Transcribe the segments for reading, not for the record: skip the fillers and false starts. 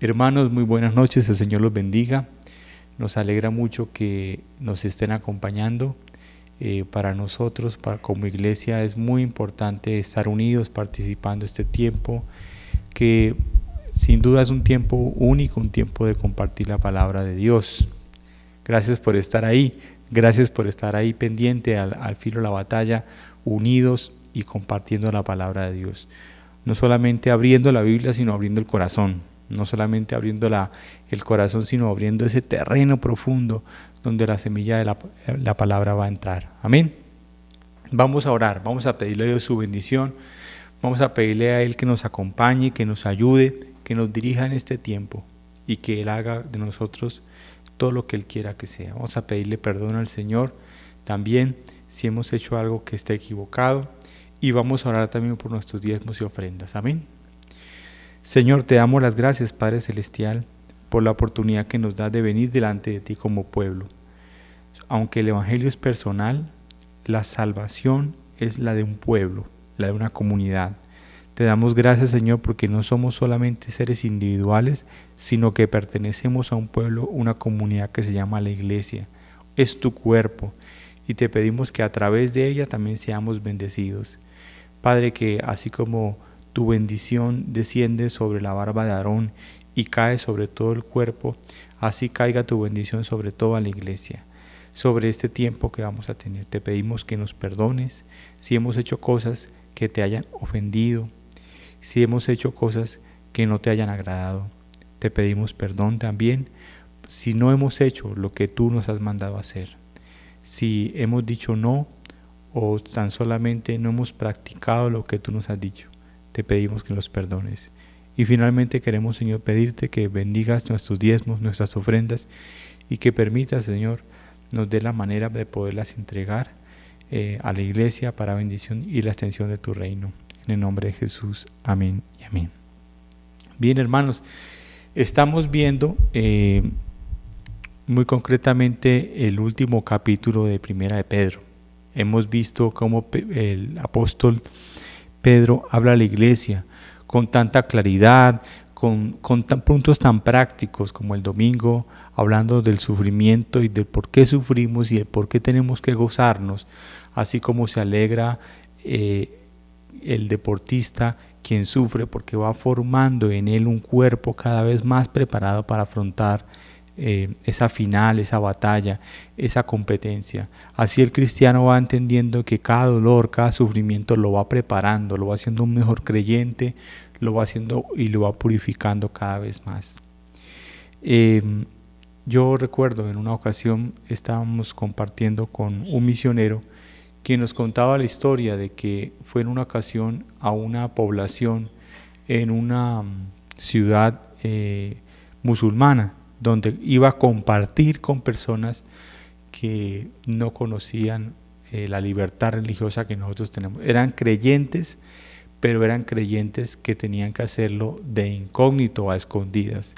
Hermanos, muy buenas noches, el Señor los bendiga. Nos alegra mucho que nos estén acompañando. Para nosotros, como iglesia, es muy importante estar unidos participando este tiempo, que sin duda es un tiempo único, un tiempo de compartir la palabra de Dios. Gracias por estar ahí pendiente al filo de la batalla, unidos y compartiendo la palabra de Dios. No solamente abriendo la Biblia, sino abriendo el corazón. No solamente abriendo el corazón, sino abriendo ese terreno profundo donde la semilla de la palabra va a entrar. Amén. Vamos a orar, vamos a pedirle a Dios su bendición, vamos a pedirle a Él que nos acompañe, que nos ayude, que nos dirija en este tiempo y que Él haga de nosotros todo lo que Él quiera que sea. Vamos a pedirle perdón al Señor también si hemos hecho algo que esté equivocado, y vamos a orar también por nuestros diezmos y ofrendas. Amén. Señor, te damos las gracias, Padre Celestial, por la oportunidad que nos das de venir delante de ti como pueblo. Aunque el Evangelio es personal, la salvación es la de un pueblo, la de una comunidad. Te damos gracias, Señor, porque no somos solamente seres individuales, sino que pertenecemos a un pueblo, una comunidad que se llama la Iglesia. Es tu cuerpo y te pedimos que a través de ella también seamos bendecidos. Padre, que así como tu bendición desciende sobre la barba de Aarón y cae sobre todo el cuerpo, así caiga tu bendición sobre toda la iglesia, sobre este tiempo que vamos a tener. Te pedimos que nos perdones si hemos hecho cosas que te hayan ofendido, si hemos hecho cosas que no te hayan agradado. Te pedimos perdón también si no hemos hecho lo que tú nos has mandado hacer, si hemos dicho no o tan solamente no hemos practicado lo que tú nos has dicho. Te pedimos que los perdones. Y finalmente queremos, Señor, pedirte que bendigas nuestros diezmos, nuestras ofrendas, y que permitas, Señor, nos dé la manera de poderlas entregar a la iglesia para bendición y la extensión de tu reino. En el nombre de Jesús. Amén y amén. Bien, hermanos, estamos viendo muy concretamente el último capítulo de Primera de Pedro. Hemos visto cómo el apóstol Pedro habla a la iglesia con tanta claridad, con puntos tan prácticos como el domingo, hablando del sufrimiento y del por qué sufrimos y el por qué tenemos que gozarnos, así como se alegra el deportista quien sufre porque va formando en él un cuerpo cada vez más preparado para afrontar esa final, esa batalla, esa competencia. Así el cristiano va entendiendo que cada dolor, cada sufrimiento lo va preparando, lo va haciendo un mejor creyente, lo va haciendo y lo va purificando cada vez más. Yo recuerdo en una ocasión estábamos compartiendo con un misionero quien nos contaba la historia de que fue en una ocasión a una población en una ciudad musulmana, donde iba a compartir con personas que no conocían la libertad religiosa que nosotros tenemos. Eran creyentes, pero eran creyentes que tenían que hacerlo de incógnito, a escondidas.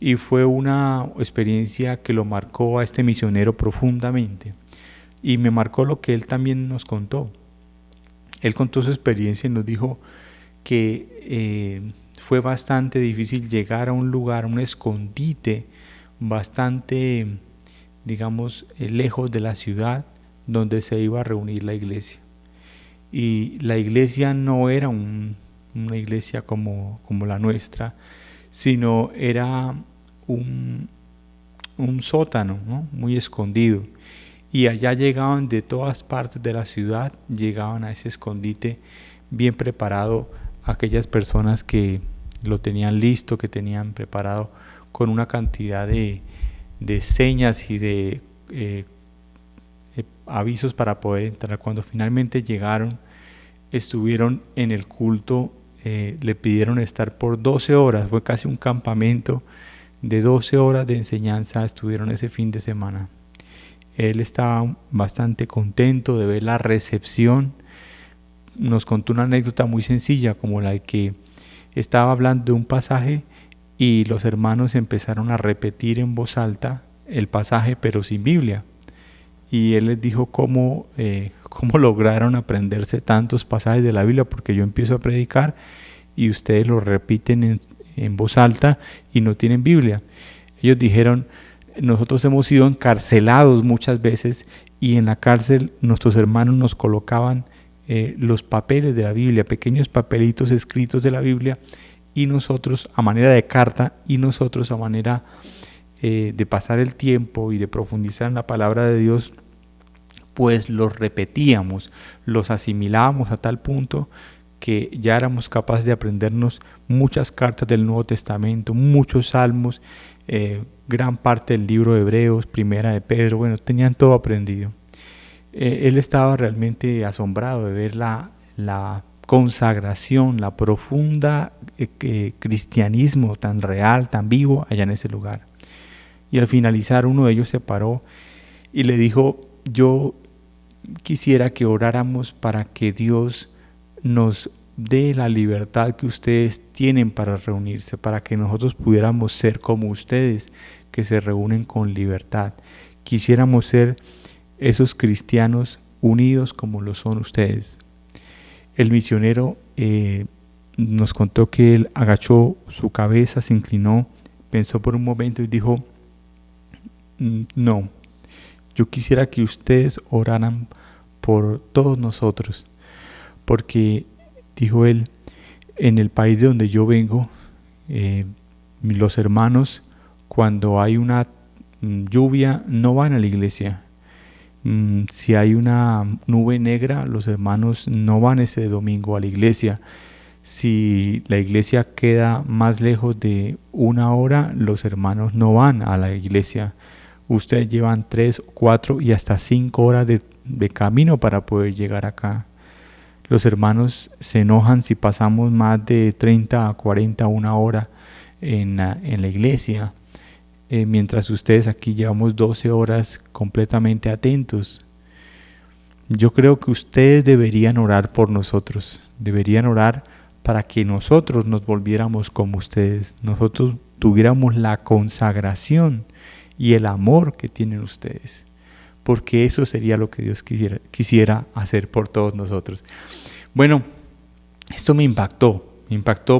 Y fue una experiencia que lo marcó a este misionero profundamente. Y me marcó lo que él también nos contó. Él contó su experiencia y nos dijo que fue bastante difícil llegar a un lugar, un escondite bastante, digamos, lejos de la ciudad donde se iba a reunir la iglesia. Y la iglesia no era una iglesia como la nuestra, sino era un sótano, ¿no? Muy escondido. Y allá llegaban de todas partes de la ciudad, llegaban a ese escondite bien preparado aquellas personas que lo tenían listo, que tenían preparado con una cantidad de señas y de avisos para poder entrar. Cuando finalmente llegaron, estuvieron en el culto, le pidieron estar por 12 horas, fue casi un campamento de 12 horas de enseñanza, estuvieron ese fin de semana. Él estaba bastante contento de ver la recepción. Nos contó una anécdota muy sencilla, como la de que estaba hablando de un pasaje y los hermanos empezaron a repetir en voz alta el pasaje, pero sin Biblia. Y él les dijo cómo lograron aprenderse tantos pasajes de la Biblia, porque yo empiezo a predicar y ustedes lo repiten en voz alta y no tienen Biblia. Ellos dijeron, nosotros hemos sido encarcelados muchas veces y en la cárcel nuestros hermanos nos colocaban los papeles de la Biblia, pequeños papelitos escritos de la Biblia, y nosotros a manera de carta y nosotros a manera de pasar el tiempo y de profundizar en la palabra de Dios, pues los repetíamos, los asimilábamos a tal punto que ya éramos capaces de aprendernos muchas cartas del Nuevo Testamento, muchos salmos, gran parte del libro de Hebreos, primera de Pedro, bueno, tenían todo aprendido. Él estaba realmente asombrado de ver la consagración, la profunda cristianismo tan real, tan vivo allá en ese lugar. Y al finalizar uno de ellos se paró y le dijo, yo quisiera que oráramos para que Dios nos dé la libertad que ustedes tienen para reunirse, para que nosotros pudiéramos ser como ustedes que se reúnen con libertad. Quisiéramos ser esos cristianos unidos como lo son ustedes. El misionero nos contó que él agachó su cabeza, se inclinó, pensó por un momento y dijo, no, yo quisiera que ustedes oraran por todos nosotros, porque, dijo él, en el país de donde yo vengo, los hermanos cuando hay una lluvia no van a la iglesia. Si hay una nube negra, los hermanos no van ese domingo a la iglesia. Si la iglesia queda más lejos de 1 hora, los hermanos no van a la iglesia. Ustedes llevan 3, 4 y hasta 5 horas de camino para poder llegar acá. Los hermanos se enojan si pasamos más de 30 a 40, 1 hora en la iglesia. Mientras ustedes aquí llevamos 12 horas completamente atentos. Yo creo que ustedes deberían orar por nosotros, deberían orar para que nosotros nos volviéramos como ustedes, nosotros tuviéramos la consagración y el amor que tienen ustedes, porque eso sería lo que Dios quisiera hacer por todos nosotros. Bueno, esto me impactó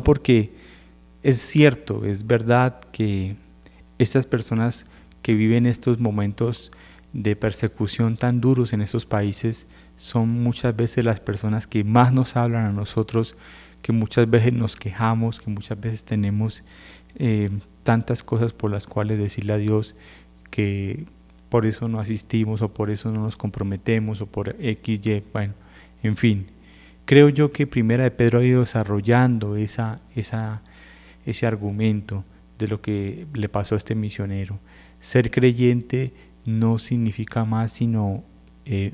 porque es cierto, es verdad que estas personas que viven estos momentos de persecución tan duros en estos países son muchas veces las personas que más nos hablan a nosotros, que muchas veces nos quejamos, que muchas veces tenemos tantas cosas por las cuales decirle a Dios que por eso no asistimos o por eso no nos comprometemos o por X, Y, bueno, en fin. Creo yo que Primera de Pedro ha ido desarrollando ese argumento de lo que le pasó a este misionero. Ser creyente no significa más sino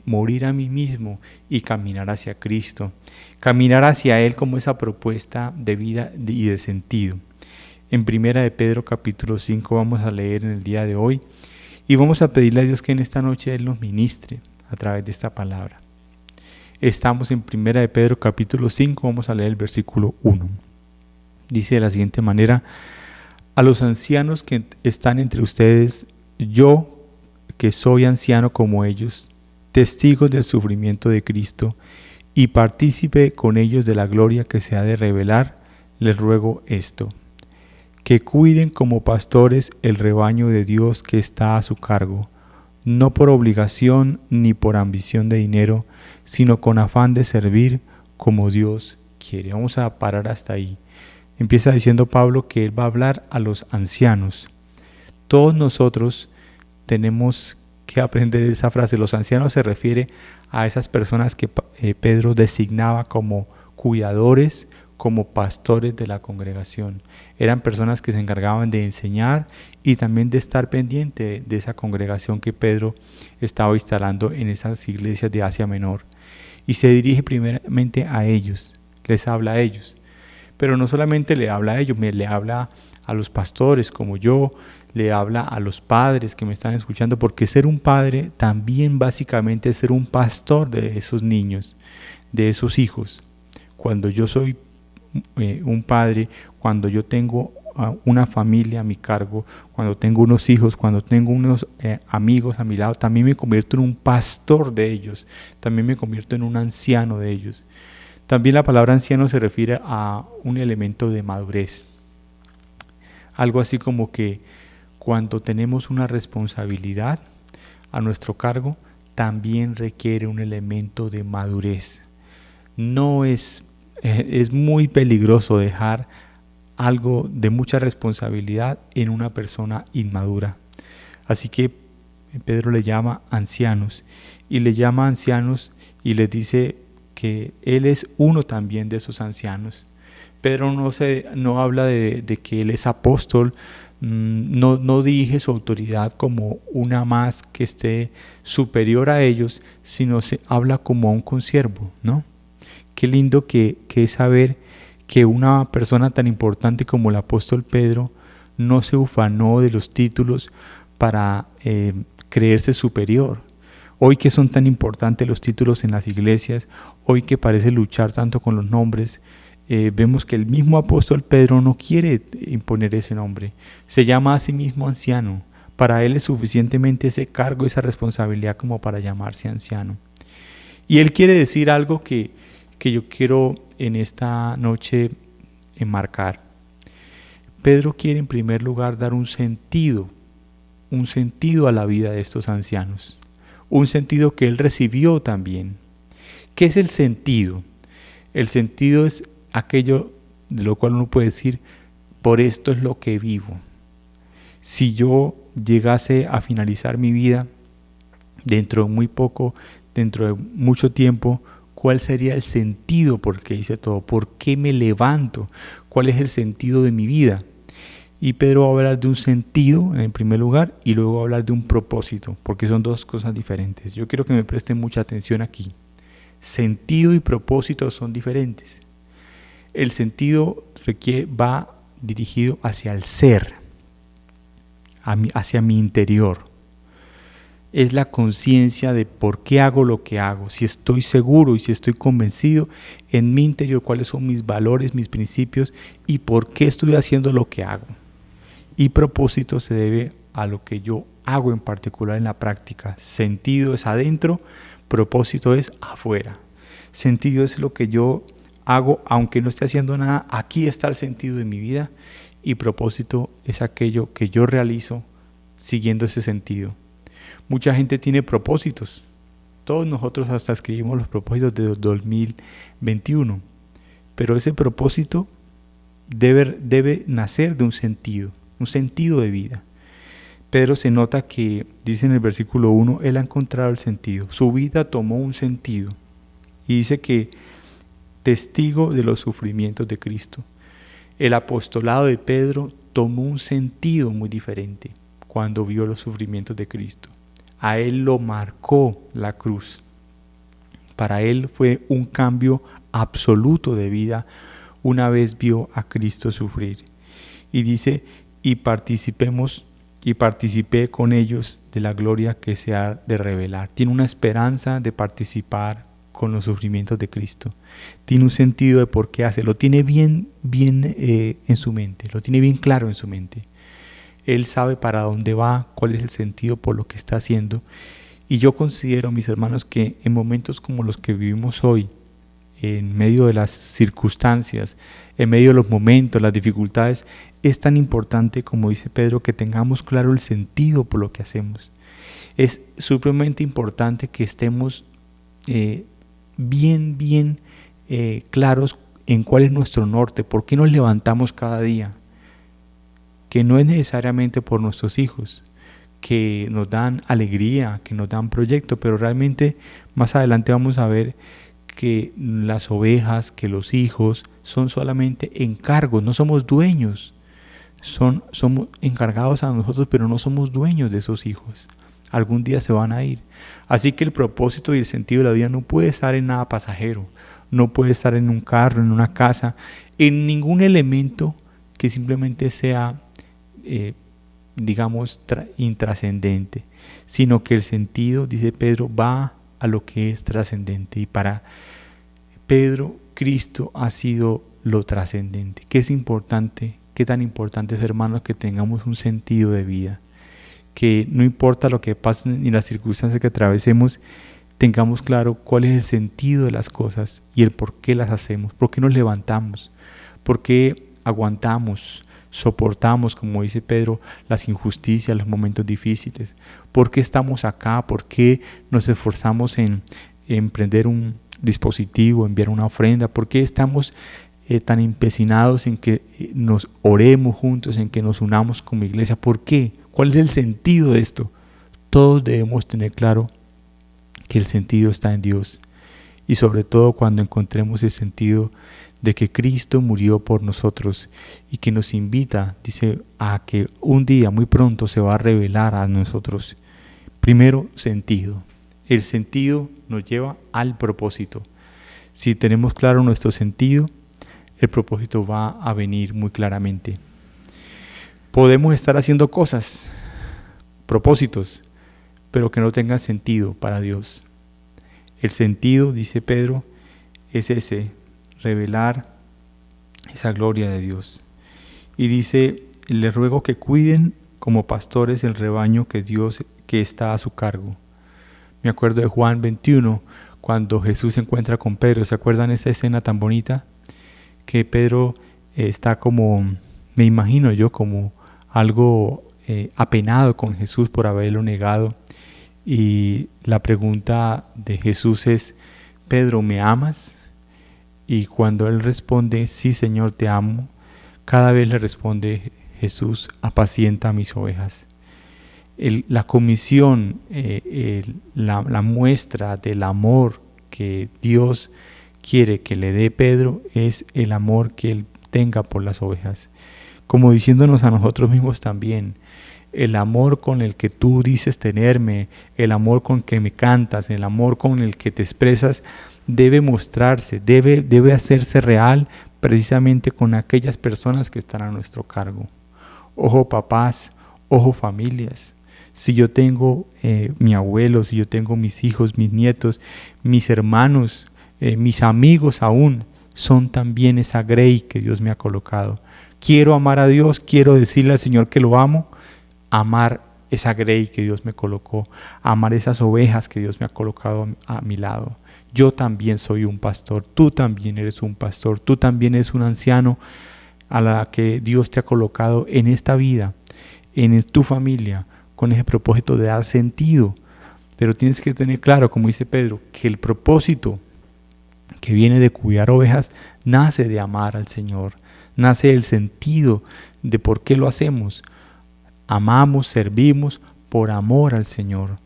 morir a mí mismo y caminar hacia Cristo, caminar hacia Él como esa propuesta de vida y de sentido. En Primera de Pedro capítulo 5 vamos a leer en el día de hoy y vamos a pedirle a Dios que en esta noche Él nos ministre a través de esta palabra. Estamos en Primera de Pedro capítulo 5, vamos a leer el versículo 1. Dice de la siguiente manera: a los ancianos que están entre ustedes, yo que soy anciano como ellos, testigos del sufrimiento de Cristo y partícipe con ellos de la gloria que se ha de revelar, les ruego esto: que cuiden como pastores el rebaño de Dios que está a su cargo, no por obligación ni por ambición de dinero, sino con afán de servir como Dios quiere. Vamos a parar hasta ahí. Empieza diciendo Pablo que él va a hablar a los ancianos. Todos nosotros tenemos que aprender de esa frase. Los ancianos se refiere a esas personas que Pedro designaba como cuidadores, como pastores de la congregación. Eran personas que se encargaban de enseñar y también de estar pendiente de esa congregación que Pedro estaba instalando en esas iglesias de Asia Menor. Y se dirige primeramente a ellos, les habla a ellos. Pero no solamente le habla a ellos, le habla a los pastores como yo, le habla a los padres que me están escuchando, porque ser un padre también básicamente es ser un pastor de esos niños, de esos hijos. Cuando yo soy un padre, cuando yo tengo una familia a mi cargo, cuando tengo unos hijos, cuando tengo unos amigos a mi lado, también me convierto en un pastor de ellos, también me convierto en un anciano de ellos. También la palabra anciano se refiere a un elemento de madurez. Algo así como que cuando tenemos una responsabilidad a nuestro cargo, también requiere un elemento de madurez. No es muy peligroso dejar algo de mucha responsabilidad en una persona inmadura. Así que Pedro le llama ancianos y y les dice que él es uno también de esos ancianos. Pedro no habla de que él es apóstol, no dirige su autoridad como una más que esté superior a ellos, sino se habla como a un consiervo, ¿no? Qué lindo que es saber que una persona tan importante como el apóstol Pedro no se ufanó de los títulos para creerse superior. Hoy que son tan importantes los títulos en las iglesias, hoy que parece luchar tanto con los nombres, vemos que el mismo apóstol Pedro no quiere imponer ese nombre. Se llama a sí mismo anciano. Para él es suficientemente ese cargo, esa responsabilidad como para llamarse anciano. Y él quiere decir algo que yo quiero en esta noche enmarcar. Pedro quiere en primer lugar dar un sentido a la vida de estos ancianos. Un sentido que él recibió también. ¿Qué es el sentido? El sentido es aquello de lo cual uno puede decir, por esto es lo que vivo. Si yo llegase a finalizar mi vida dentro de mucho tiempo, ¿cuál sería el sentido por qué hice todo? ¿Por qué me levanto? ¿Cuál es el sentido de mi vida? Y Pedro va a hablar de un sentido en primer lugar y luego va a hablar de un propósito, porque son dos cosas diferentes. Yo quiero que me presten mucha atención aquí. Sentido y propósito son diferentes. El sentido va dirigido hacia el ser, hacia mi interior. Es la conciencia de por qué hago lo que hago, si estoy seguro y si estoy convencido en mi interior cuáles son mis valores, mis principios y por qué estoy haciendo lo que hago. Y propósito se debe a lo que yo hago en particular en la práctica. Sentido es adentro, propósito es afuera. Sentido es lo que yo hago aunque no esté haciendo nada, aquí está el sentido de mi vida, y propósito es aquello que yo realizo siguiendo ese sentido. Mucha gente tiene propósitos. Todos nosotros hasta escribimos los propósitos de 2021. Pero ese propósito debe nacer de un sentido de vida. Pedro se nota que, dice en el versículo 1, él ha encontrado el sentido. Su vida tomó un sentido. Y dice que testigo de los sufrimientos de Cristo. El apostolado de Pedro tomó un sentido muy diferente cuando vio los sufrimientos de Cristo. A él lo marcó la cruz. Para él fue un cambio absoluto de vida una vez vio a Cristo sufrir. Y dice, y participé con ellos de la gloria que se ha de revelar. Tiene una esperanza de participar con los sufrimientos de Cristo. Tiene un sentido de por qué hace. Lo tiene bien en su mente. Lo tiene bien claro en su mente. Él sabe para dónde va, cuál es el sentido por lo que está haciendo. Y yo considero, mis hermanos, que en momentos como los que vivimos hoy, en medio de las circunstancias, en medio de los momentos, las dificultades, es tan importante, como dice Pedro, que tengamos claro el sentido por lo que hacemos. Es supremamente importante que estemos bien claros en cuál es nuestro norte, por qué nos levantamos cada día. Que no es necesariamente por nuestros hijos, que nos dan alegría, que nos dan proyecto, pero realmente más adelante vamos a ver que las ovejas, que los hijos son solamente encargos, no somos dueños, somos encargados a nosotros, pero no somos dueños de esos hijos. Algún día se van a ir. Así que el propósito y el sentido de la vida no puede estar en nada pasajero, no puede estar en un carro, en una casa, en ningún elemento que simplemente sea intrascendente, sino que el sentido, dice Pedro, va a lo que es trascendente. Y para Pedro, Cristo ha sido lo trascendente. ¿Qué es importante? ¿Qué tan importante es, hermanos, que tengamos un sentido de vida? Que no importa lo que pase ni las circunstancias que atravesemos, tengamos claro cuál es el sentido de las cosas y el por qué las hacemos, por qué nos levantamos, por qué aguantamos, soportamos, como dice Pedro, las injusticias, los momentos difíciles? ¿Por qué estamos acá? ¿Por qué nos esforzamos en prender un dispositivo, enviar una ofrenda? ¿Por qué estamos tan empecinados en que nos oremos juntos, en que nos unamos como iglesia? ¿Por qué? ¿Cuál es el sentido de esto? Todos debemos tener claro que el sentido está en Dios, y sobre todo cuando encontremos el sentido de que Cristo murió por nosotros y que nos invita, dice, a que un día muy pronto se va a revelar a nosotros. Primero, sentido. El sentido nos lleva al propósito. Si tenemos claro nuestro sentido, el propósito va a venir muy claramente. Podemos estar haciendo cosas, propósitos, pero que no tengan sentido para Dios. El sentido, dice Pedro, es ese, revelar esa gloria de Dios. Y dice, les ruego que cuiden como pastores el rebaño que está a su cargo. Me acuerdo de Juan 21, cuando Jesús se encuentra con Pedro. ¿Se acuerdan esa escena tan bonita? Que Pedro está como, me imagino yo, como algo apenado con Jesús por haberlo negado. Y la pregunta de Jesús es, Pedro, ¿me amas? Y cuando él responde, sí, Señor, te amo, cada vez le responde Jesús, apacienta mis ovejas. La comisión, la muestra del amor que Dios quiere que le dé Pedro es el amor que él tenga por las ovejas. Como diciéndonos a nosotros mismos también, el amor con el que tú dices tenerme, el amor con el que me cantas, el amor con el que te expresas, debe mostrarse, debe hacerse real precisamente con aquellas personas que están a nuestro cargo. Ojo papás, ojo familias. Si yo tengo mi abuelo, si yo tengo mis hijos, mis nietos, mis hermanos, mis amigos aún, son también esa grey que Dios me ha colocado. Quiero amar a Dios, quiero decirle al Señor que lo amo, amar esa grey que Dios me colocó, amar esas ovejas que Dios me ha colocado a mi lado. Yo también soy un pastor, tú también eres un pastor, tú también eres un anciano a la que Dios te ha colocado en esta vida, en tu familia, con ese propósito de dar sentido. Pero tienes que tener claro, como dice Pedro, que el propósito que viene de cuidar ovejas nace de amar al Señor, nace del sentido de por qué lo hacemos. Amamos, servimos por amor al Señor,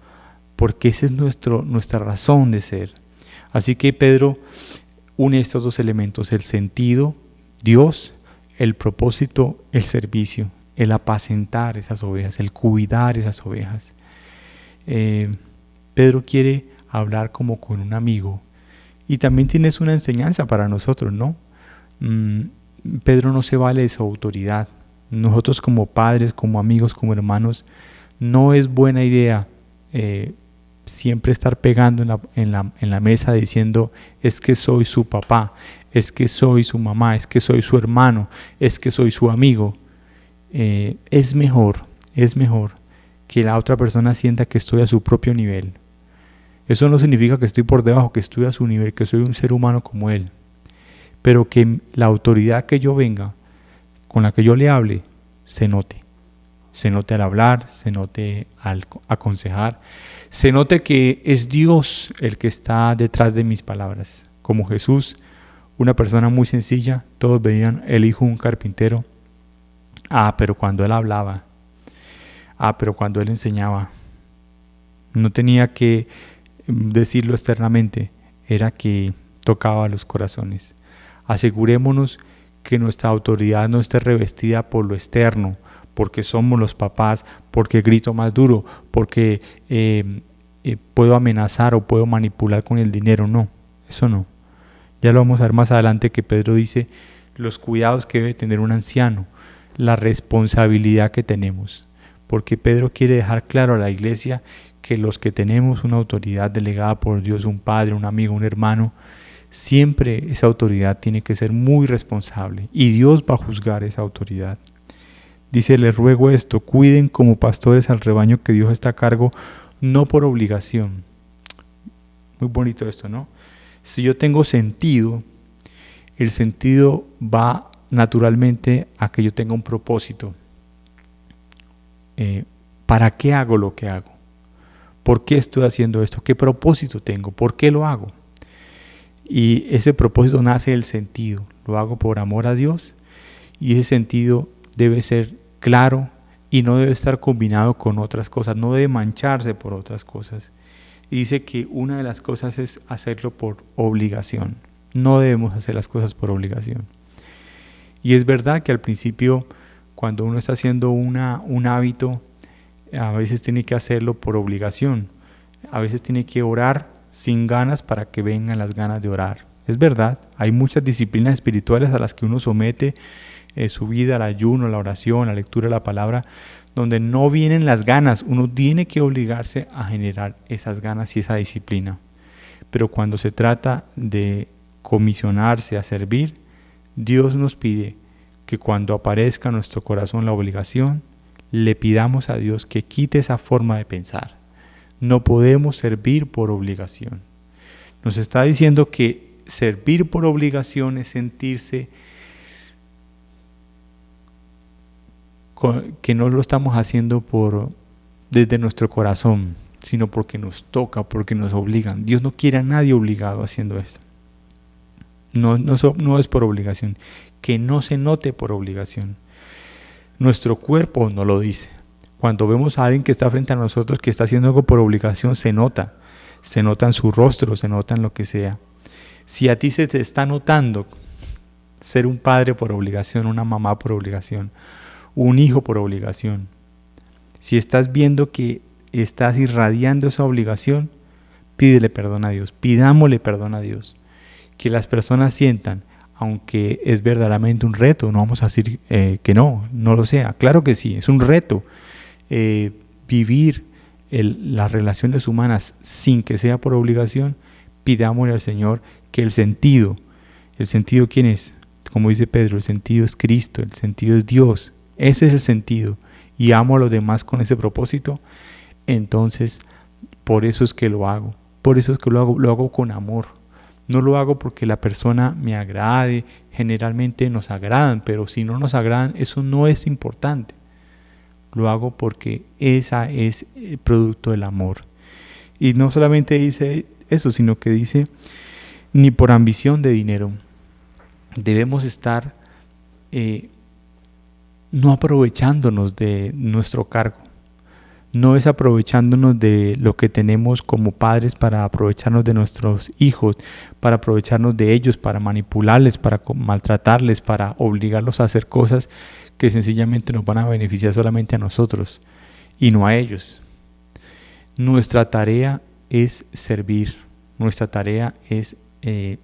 porque esa es nuestra razón de ser. Así que Pedro une estos dos elementos, el sentido, Dios, el propósito, el servicio, el apacentar esas ovejas, el cuidar esas ovejas. Pedro quiere hablar como con un amigo y también tienes una enseñanza para nosotros, ¿no? Pedro no se vale de su autoridad. Nosotros como padres, como amigos, como hermanos, no es buena idea siempre estar pegando en la mesa diciendo es que soy su papá, es que soy su mamá, es que soy su hermano, es que soy su amigo. Es mejor que la otra persona sienta que estoy a su propio nivel. Eso no significa que estoy por debajo, que estoy a su nivel, que soy un ser humano como él, pero que la autoridad que yo venga, con la que yo le hable, se note al hablar, se note al aconsejar, se note que es Dios el que está detrás de mis palabras. Como Jesús, una persona muy sencilla, todos veían el hijo de un carpintero. Pero cuando él hablaba, pero cuando él enseñaba, no tenía que decirlo externamente, era que tocaba los corazones. Asegurémonos que nuestra autoridad no esté revestida por lo externo, porque somos los papás, porque grito más duro, porque puedo amenazar o puedo manipular con el dinero. No, eso no. Ya lo vamos a ver más adelante que Pedro dice los cuidados que debe tener un anciano, la responsabilidad que tenemos. Porque Pedro quiere dejar claro a la iglesia que los que tenemos una autoridad delegada por Dios, un padre, un amigo, un hermano, siempre esa autoridad tiene que ser muy responsable y Dios va a juzgar esa autoridad. Dice, les ruego esto, cuiden como pastores al rebaño que Dios está a cargo, no por obligación. Muy bonito esto, ¿no? Si yo tengo sentido, el sentido va naturalmente a que yo tenga un propósito. ¿Para qué hago lo que hago? ¿Por qué estoy haciendo esto? ¿Qué propósito tengo? ¿Por qué lo hago? Y ese propósito nace del sentido. Lo hago por amor a Dios y ese sentido debe ser claro y no debe estar combinado con otras cosas, no debe mancharse por otras cosas. Y dice que una de las cosas es hacerlo por obligación. No debemos hacer las cosas por obligación. Y es verdad que al principio, cuando uno está haciendo un hábito, a veces tiene que hacerlo por obligación. A veces tiene que orar sin ganas para que vengan las ganas de orar. Es verdad, hay muchas disciplinas espirituales a las que uno somete su vida, al ayuno, la oración, la lectura de la palabra, donde no vienen las ganas. Uno tiene que obligarse a generar esas ganas y esa disciplina. Pero cuando se trata de comisionarse a servir, Dios nos pide que cuando aparezca en nuestro corazón la obligación, le pidamos a Dios que quite esa forma de pensar. No podemos servir por obligación. Nos está diciendo que servir por obligación es sentirse que no lo estamos haciendo desde nuestro corazón, sino porque nos toca, porque nos obligan. Dios no quiere a nadie obligado haciendo esto. No es por obligación. Que no se note por obligación. Nuestro cuerpo no lo dice. Cuando vemos a alguien que está frente a nosotros que está haciendo algo por obligación, se nota en su rostro, se nota en lo que sea. Si a ti se te está notando ser un padre por obligación, una mamá por obligación, un hijo por obligación, si estás viendo que estás irradiando esa obligación, pídele perdón a Dios, pidámosle perdón a Dios. Que las personas sientan, aunque es verdaderamente un reto, no vamos a decir que no lo sea, claro que sí, es un reto vivir las relaciones humanas sin que sea por obligación. Pidámosle al Señor que el sentido ¿quién es? Como dice Pedro, el sentido es Cristo, el sentido es Dios, ese es el sentido, y amo a los demás con ese propósito. Entonces, por eso es que lo hago, lo hago con amor. No lo hago porque la persona me agrade, generalmente nos agradan, pero si no nos agradan, eso no es importante. Lo hago porque esa es el producto del amor. Y no solamente dice eso, sino que dice, ni por ambición de dinero. Debemos estar no aprovechándonos de nuestro cargo. No es aprovechándonos de lo que tenemos como padres para aprovecharnos de nuestros hijos, para aprovecharnos de ellos, para manipularles, para maltratarles, para obligarlos a hacer cosas que sencillamente nos van a beneficiar solamente a nosotros y no a ellos. Nuestra tarea es servir, nuestra tarea es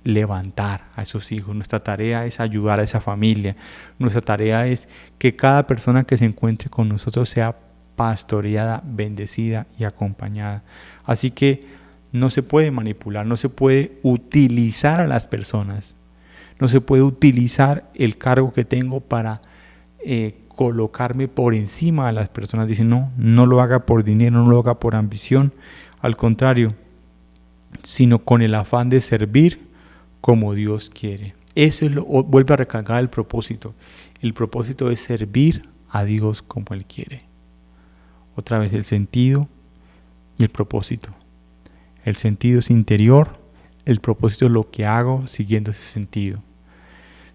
levantar a esos hijos, nuestra tarea es ayudar a esa familia, nuestra tarea es que cada persona que se encuentre con nosotros sea pastoreada, bendecida y acompañada. Así que no se puede manipular, no se puede utilizar a las personas, no se puede utilizar el cargo que tengo para colocarme por encima de las personas. Dicen, no lo haga por dinero, no lo haga por ambición, al contrario, sino con el afán de servir como Dios quiere. Eso vuelve a recargar el propósito. El propósito es servir a Dios como Él quiere. Otra vez el sentido y el propósito. El sentido es interior, el propósito es lo que hago siguiendo ese sentido.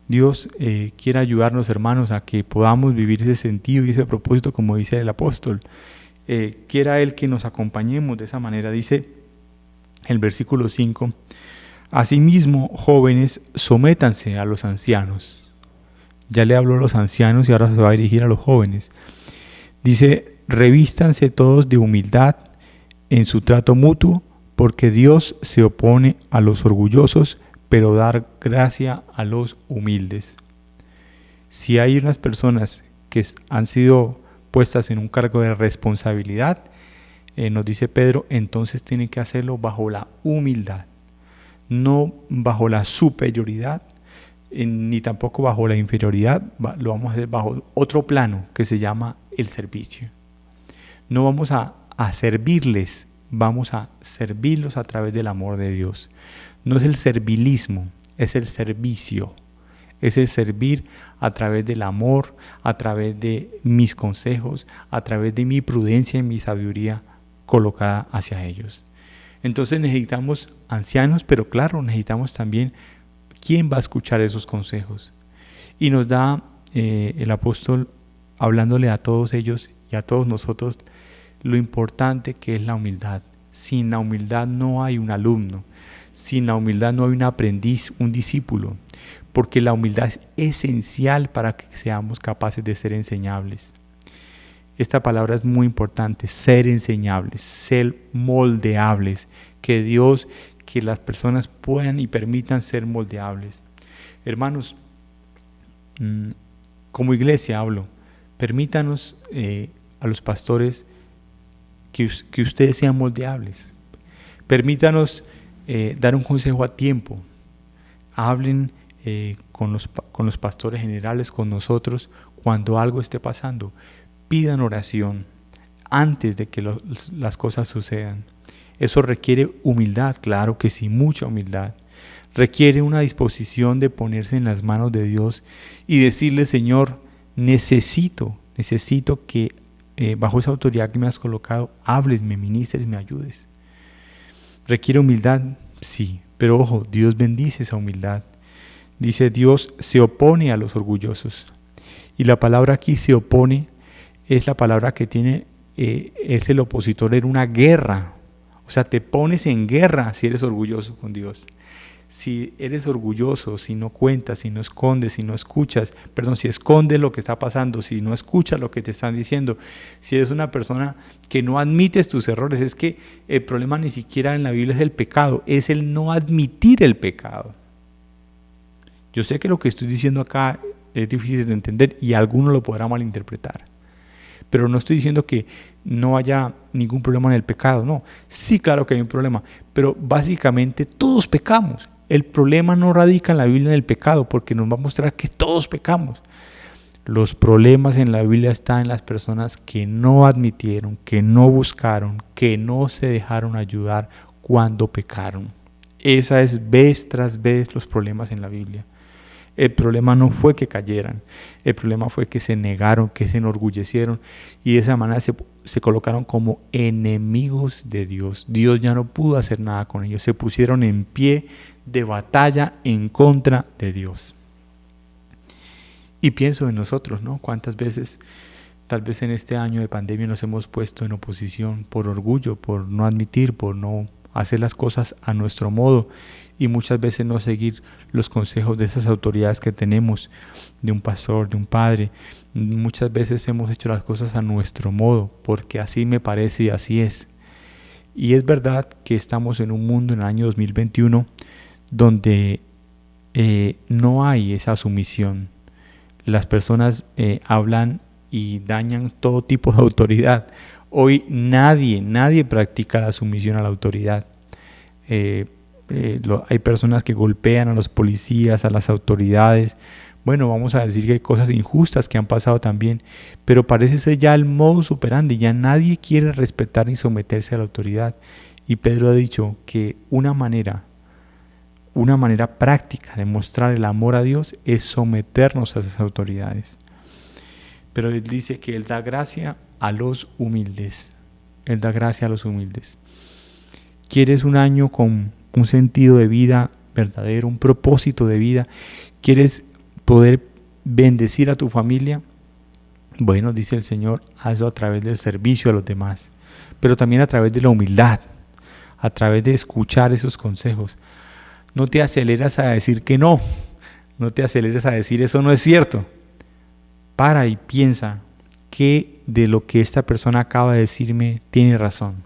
Dios quiere ayudarnos, hermanos, a que podamos vivir ese sentido y ese propósito como dice el apóstol. Quiera Él que nos acompañemos de esa manera. Dice el versículo 5, asimismo, jóvenes, sométanse a los ancianos. Ya le habló a los ancianos y ahora se va a dirigir a los jóvenes. Dice, revístanse todos de humildad en su trato mutuo, porque Dios se opone a los orgullosos, pero da gracia a los humildes. Si hay unas personas que han sido puestas en un cargo de responsabilidad, nos dice Pedro, entonces tienen que hacerlo bajo la humildad, no bajo la superioridad, ni tampoco bajo la inferioridad. Lo vamos a hacer bajo otro plano que se llama el servicio. No vamos a servirles, vamos a servirlos a través del amor de Dios. No es el servilismo, es el servicio. Es el servir a través del amor, a través de mis consejos, a través de mi prudencia y mi sabiduría colocada hacia ellos. Entonces necesitamos ancianos, pero claro, necesitamos también quién va a escuchar esos consejos. Y nos da el apóstol, hablándole a todos ellos y a todos nosotros, lo importante que es la humildad. Sin la humildad no hay un alumno. Sin la humildad no hay un aprendiz, un discípulo. Porque la humildad es esencial para que seamos capaces de ser enseñables. Esta palabra es muy importante, ser enseñables, ser moldeables. Que Dios, que las personas puedan y permitan ser moldeables. Hermanos, como iglesia hablo, permítanos a los pastores que ustedes sean moldeables. Permítanos dar un consejo a tiempo. Hablen con los pastores generales, con nosotros, cuando algo esté pasando. Pidan oración antes de que las cosas sucedan. Eso requiere humildad, claro que sí, mucha humildad. Requiere una disposición de ponerse en las manos de Dios y decirle: Señor, necesito que bajo esa autoridad que me has colocado, hables, me ministres, me ayudes. ¿Requiere humildad? Sí, pero ojo, Dios bendice esa humildad. Dice: Dios se opone a los orgullosos. Y la palabra aquí, se opone, es la palabra que tiene, es el opositor en una guerra. O sea, te pones en guerra si eres orgulloso con Dios. Si eres orgulloso, si no cuentas, si no escondes, si no escuchas, si escondes lo que está pasando, si no escuchas lo que te están diciendo, si eres una persona que no admites tus errores, es que el problema ni siquiera en la Biblia es el pecado, es el no admitir el pecado. Yo sé que lo que estoy diciendo acá es difícil de entender y alguno lo podrá malinterpretar. Pero no estoy diciendo que no haya ningún problema en el pecado, no. Sí, claro que hay un problema, pero básicamente todos pecamos. El problema no radica en la Biblia en el pecado, porque nos va a mostrar que todos pecamos. Los problemas en la Biblia están en las personas que no admitieron, que no buscaron, que no se dejaron ayudar cuando pecaron. Esa es vez tras vez los problemas en la Biblia. El problema no fue que cayeran, el problema fue que se negaron, que se enorgullecieron y de esa manera se colocaron como enemigos de Dios. Dios ya no pudo hacer nada con ellos, se pusieron en pie de batalla en contra de Dios. Y pienso en nosotros, ¿no? ¿Cuántas veces, tal vez en este año de pandemia, nos hemos puesto en oposición por orgullo, por no admitir, por no hacer las cosas a nuestro modo y muchas veces no seguir los consejos de esas autoridades que tenemos, de un pastor, de un padre? Muchas veces hemos hecho las cosas a nuestro modo, porque así me parece y así es. Y es verdad que estamos en un mundo en el año 2021 donde no hay esa sumisión. Las personas hablan y dañan todo tipo de autoridad. Hoy nadie practica la sumisión a la autoridad. Hay personas que golpean a los policías, a las autoridades. Bueno, vamos a decir que hay cosas injustas que han pasado también, pero parece ser ya el modus operandi, ya nadie quiere respetar ni someterse a la autoridad. Y Pedro ha dicho que una manera práctica de mostrar el amor a Dios es someternos a esas autoridades. Pero él dice que Él da gracia a los humildes. Él da gracia a los humildes. ¿Quieres un año con un sentido de vida verdadero, un propósito de vida? ¿Quieres poder bendecir a tu familia? Bueno, dice el Señor, hazlo a través del servicio a los demás, pero también a través de la humildad, a través de escuchar esos consejos. No te aceleras a decir que no te aceleres a decir eso no es cierto. Para y piensa que de lo que esta persona acaba de decirme tiene razón.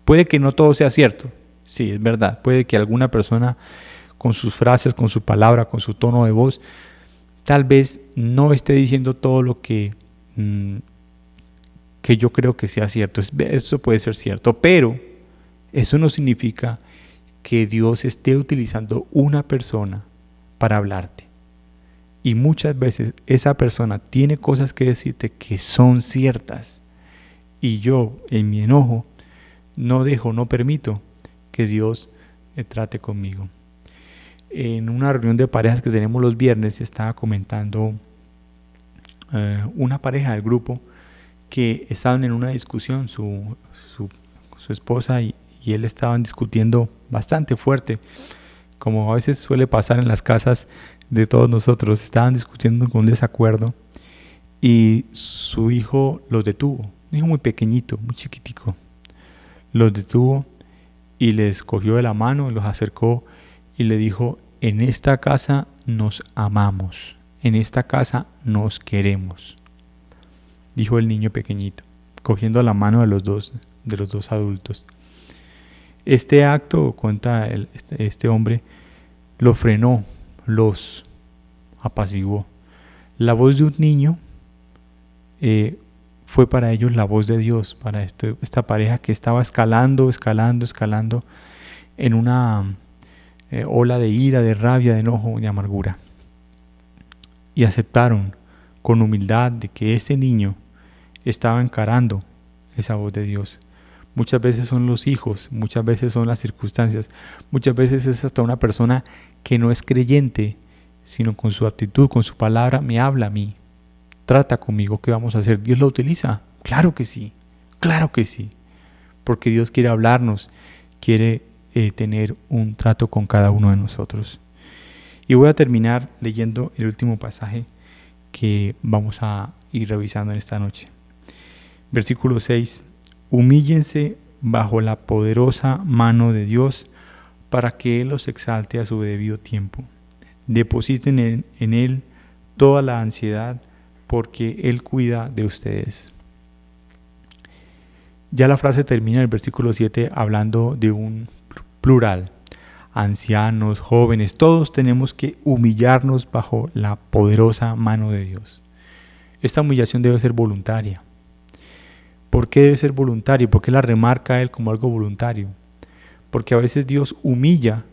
Puede que no todo sea cierto, sí, es verdad. Puede que alguna persona con sus frases, con su palabra, con su tono de voz, tal vez no esté diciendo todo lo que yo creo que sea cierto. Eso puede ser cierto, pero eso no significa que Dios esté utilizando una persona para hablarte. Y muchas veces esa persona tiene cosas que decirte que son ciertas. Y yo, en mi enojo, no permito que Dios trate conmigo. En una reunión de parejas que tenemos los viernes, estaba comentando una pareja del grupo que estaban en una discusión, su esposa y él estaban discutiendo bastante fuerte, como a veces suele pasar en las casas de todos nosotros. Estaban discutiendo con desacuerdo y su hijo los detuvo, un hijo muy pequeñito, muy chiquitico, los detuvo y les cogió de la mano, los acercó y le dijo: en esta casa nos amamos, en esta casa nos queremos, dijo el niño pequeñito, cogiendo la mano de los dos adultos. Este acto, cuenta este hombre, lo frenó, los apaciguó. La voz de un niño fue para ellos la voz de Dios, para esta pareja que estaba escalando en una ola de ira, de rabia, de enojo, de amargura. Y aceptaron con humildad de que ese niño estaba encarando esa voz de Dios. Muchas veces son los hijos, muchas veces son las circunstancias, muchas veces es hasta una persona que no es creyente, sino con su actitud, con su palabra, me habla a mí, trata conmigo, ¿qué vamos a hacer? ¿Dios lo utiliza? Claro que sí, porque Dios quiere hablarnos, quiere tener un trato con cada uno de nosotros. Y voy a terminar leyendo el último pasaje que vamos a ir revisando en esta noche. Versículo 6. Humíllense bajo la poderosa mano de Dios para que Él los exalte a su debido tiempo. Depositen en Él toda la ansiedad porque Él cuida de ustedes. Ya la frase termina en el versículo 7 hablando de un plural. Ancianos, jóvenes, todos tenemos que humillarnos bajo la poderosa mano de Dios. Esta humillación debe ser voluntaria. ¿Por qué debe ser voluntario? ¿Por qué la remarca Él como algo voluntario? Porque a veces Dios humilla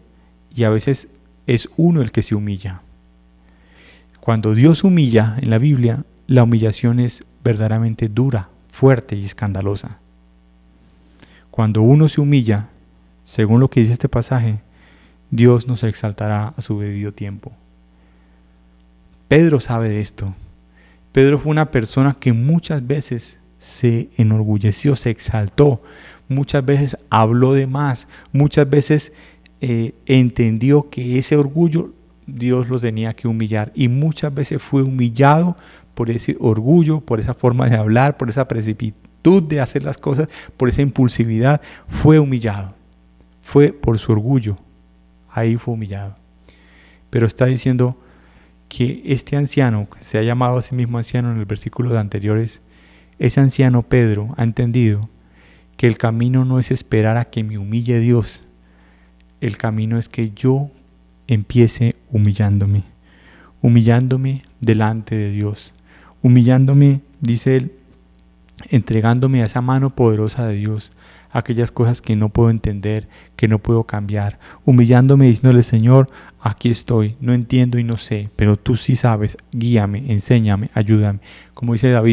y a veces es uno el que se humilla. Cuando Dios humilla en la Biblia, la humillación es verdaderamente dura, fuerte y escandalosa. Cuando uno se humilla, según lo que dice este pasaje, Dios nos exaltará a su debido tiempo. Pedro sabe de esto. Pedro fue una persona que muchas veces se enorgulleció, se exaltó, muchas veces habló de más, muchas veces entendió que ese orgullo Dios lo tenía que humillar y muchas veces fue humillado por ese orgullo, por esa forma de hablar, por esa precipitud de hacer las cosas, por esa impulsividad, fue humillado, fue por su orgullo, ahí fue humillado. Pero está diciendo que este anciano, que se ha llamado a sí mismo anciano en los versículos anteriores, ese anciano Pedro ha entendido que el camino no es esperar a que me humille Dios, el camino es que yo empiece humillándome delante de Dios, humillándome, dice él, entregándome a esa mano poderosa de Dios, aquellas cosas que no puedo entender, que no puedo cambiar, humillándome y diciéndole: Señor, aquí estoy, no entiendo y no sé, pero tú sí sabes, guíame, enséñame, ayúdame. Como dice David,